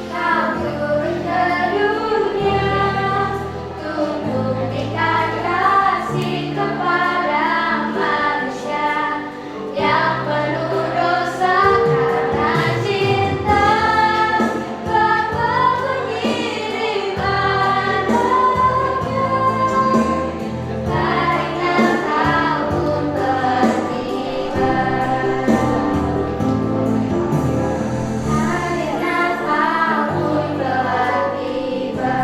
Kau turun ke dunia untuk buktikan kasih kepada manusia yang penuh dosa karena cinta. Bapa mengirim anaknya, harinya kau pun telah tiba. Harinya kau pun telah tiba.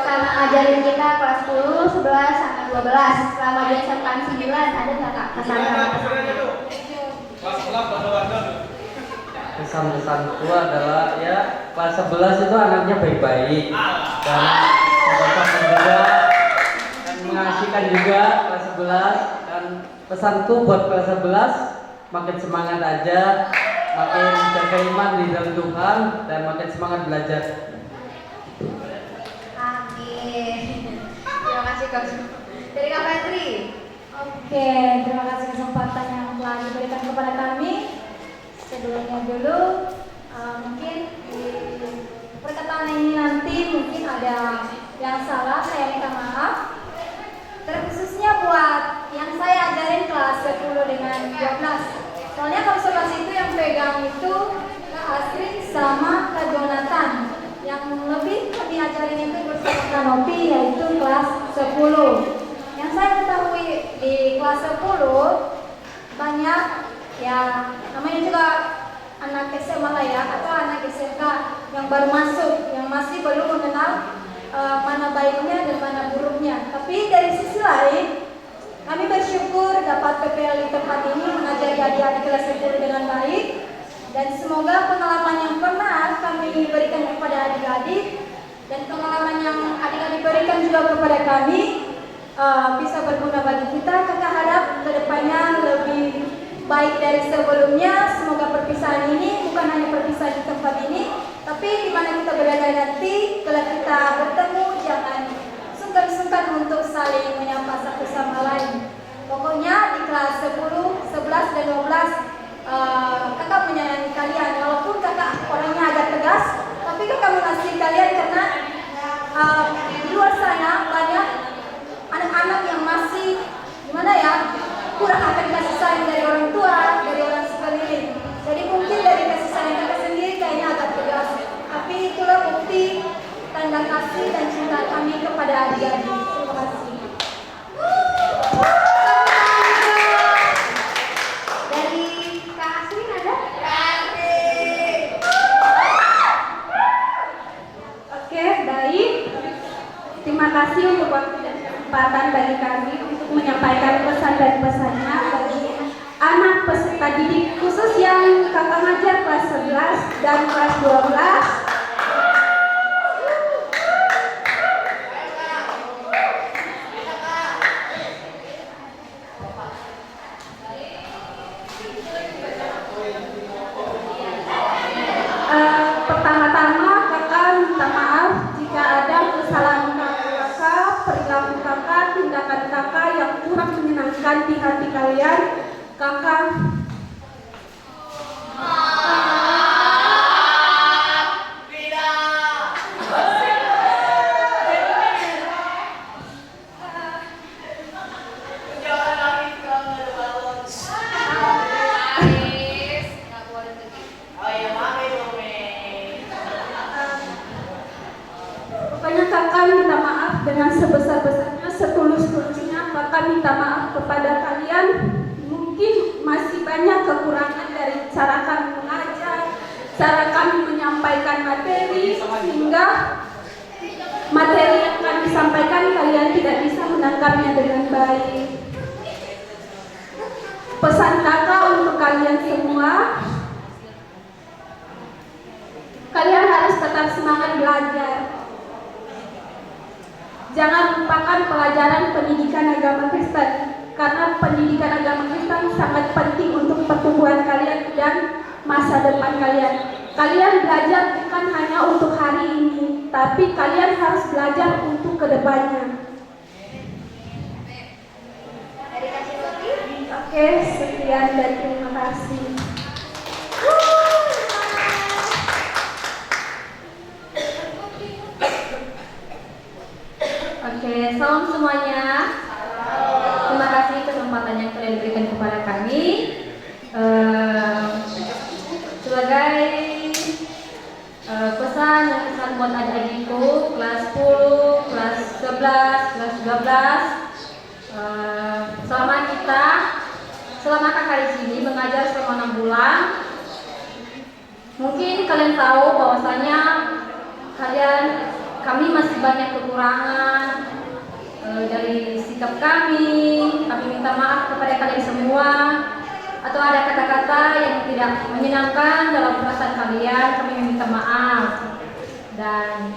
Sama ngajarin kita kelas 10, 11, sampai 12. Selama dia sampai 9, ada nggak Kak pesan-pesan? Pesan-pesanku adalah ya kelas 11 itu anaknya baik-baik dan sopan juga dan mengasihkan juga kelas 11. Dan pesanku buat kelas 11 makin semangat aja, makin jaga iman di dalam Tuhan dan makin semangat belajar. Amin. Terima kasih Kak. Dari Kak Petri. Oke, terima kasih kesempatan yang telah diberikan kepada kami. Sebelumnya dulu, mungkin di perkataan ini nanti mungkin ada yang salah, saya minta maaf. Terkhususnya buat yang saya ajarin kelas 10 dengan 12. Soalnya kalau 11 itu yang pegang itu Kak Asrin sama Kak Jonathan. Yang lebih kami ajarin itu bersama Kak Nopi, yaitu kelas 10. Yang saya ketahui di kelas 10 banyak ya, namanya juga anak SMA lah ya, atau anak SMK yang baru masuk, yang masih belum mengenal mana baiknya dan mana buruknya. Tapi dari sisi lain, kami bersyukur dapat PPL di tempat ini mengajari adik-adik kelas 10 dengan baik, dan semoga pengalaman yang pernah kami berikan kepada adik-adik dan pengalaman yang adik-adik berikan juga kepada kami bisa berguna bagi kita. Kakak harap kedepannya lebih baik dari sebelumnya. Semoga perpisahan ini bukan hanya perpisahan di tempat ini, tapi di mana kita berada nanti, kalau kita bertemu jangan sungkan-sungkan untuk saling menyapa satu sama lain. Pokoknya di kelas 10, 11, dan 12 kakak menyayangi kalian. Walaupun kakak orangnya agak tegas, tapi kakak mengasihi kalian karena di luar sana banyak anak-anak yang masih gimana ya, kurang akan kasih sayang dari orang tua, dari orang sekeliling. Jadi mungkin dari kasih sayang kakak sendiri kayaknya agak tegas, tapi itulah bukti tanda kasih dan cinta kami kepada adik-adik. Terima kasih. Dari Kak Asrin ada? Oke, baik. Terima kasih untuk waktu dan kesempatan bagi kami untuk menyampaikan pesan dan pesannya bagi anak peserta didik khusus yang kakak ngajar kelas 11 dan kelas 12. Pertama-tama kakak minta maaf jika ada kesalahan kakak, perilaku kakak, tindakan kakak yang kurang menyenangkan di hati kalian. Kakak pokoknya kakak minta maaf dengan sebesar-besarnya, setulus-tulusnya. Kakak minta maaf kepada kalian. Mungkin masih banyak kekurangan sehingga materi yang kami sampaikan kalian tidak bisa menangkapnya dengan baik. Pesan kakak untuk kalian semua, kalian harus tetap semangat belajar. Jangan lupakan pelajaran pendidikan agama Kristen, karena pendidikan agama Kristen sangat penting untuk pertumbuhan kalian dan masa depan kalian. Kalian belajar bukan hanya untuk hari ini, tapi kalian harus belajar untuk kedepannya. Oke, sekian dan terima kasih. Oke, salam semuanya. Terima kasih kesempatan yang kalian berikan kepada kami. Sebagai pesan dan kesan buat adik-adikku kelas 10, kelas 11, kelas 12, selama kakak di sini mengajar selama 6 bulan. Mungkin kalian tahu bahwasanya kami masih banyak kekurangan dari sikap kami. Kami minta maaf kepada kalian semua. Atau ada kata-kata yang tidak menyenangkan dalam perasaan kalian, kami meminta maaf. Dan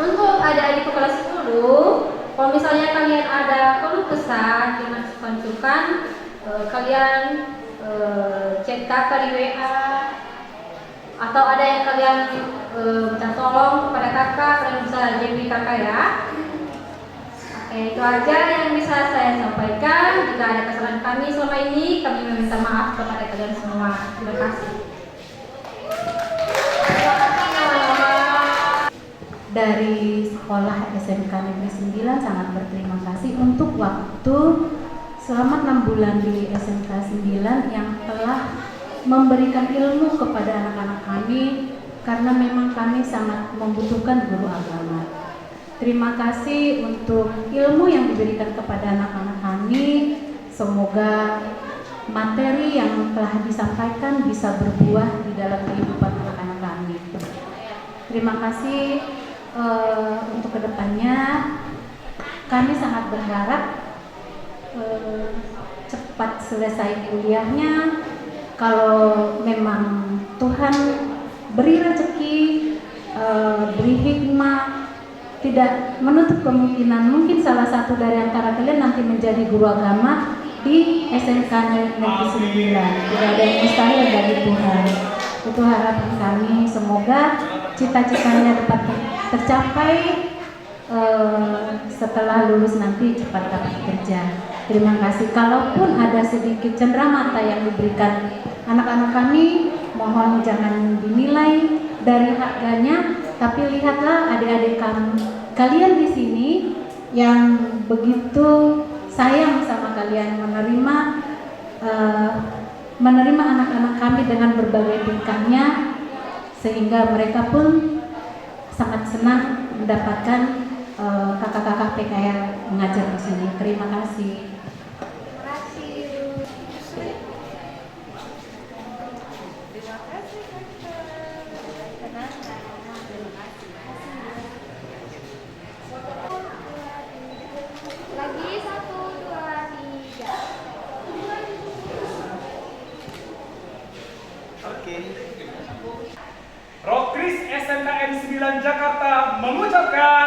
untuk adik-adik kelas 10, kalau misalnya kalian ada keluh kesah dengan sukan-sukan, kalian chat kakak di WA, atau ada yang kalian minta tolong kepada kakak, kalian bisa JP kakak ya. Oke, itu aja yang bisa saya sampaikan. Jika ada kesalahan kami selama ini, kami meminta maaf kepada kalian semua. Terima kasih. Dari sekolah SMK Negeri 9 sangat berterima kasih untuk waktu selama 6 bulan di SMK 9 yang telah memberikan ilmu kepada anak-anak kami, karena memang kami sangat membutuhkan guru agama. Terima kasih untuk ilmu yang diberikan kepada anak-anak kami. Semoga materi yang telah disampaikan bisa berbuah di dalam kehidupan anak-anak kami. Terima kasih. Untuk kedepannya kami sangat berharap cepat selesai kuliahnya. Kalau memang Tuhan beri rezeki, beri hikmah, tidak menutup kemungkinan mungkin salah satu dari antara kalian nanti menjadi guru agama di SMK Negeri 9. Tidak ada yang mustahil dari Tuhan. Itu harapan kami. Semoga cita-citanya dapat tercapai setelah lulus nanti cepat dapat kerja. Terima kasih. Kalaupun ada sedikit cenderamata yang diberikan anak-anak kami, mohon jangan dinilai dari harganya, tapi lihatlah adik-adik kalian di sini yang begitu sayang sama kalian, menerima anak-anak kami dengan berbagai tingkahnya, sehingga mereka pun sangat senang mendapatkan kakak-kakak PKL mengajar di sini. Terima kasih. Lagi 1, 2, 3. Rokris SMKN 9 Jakarta mengucapkan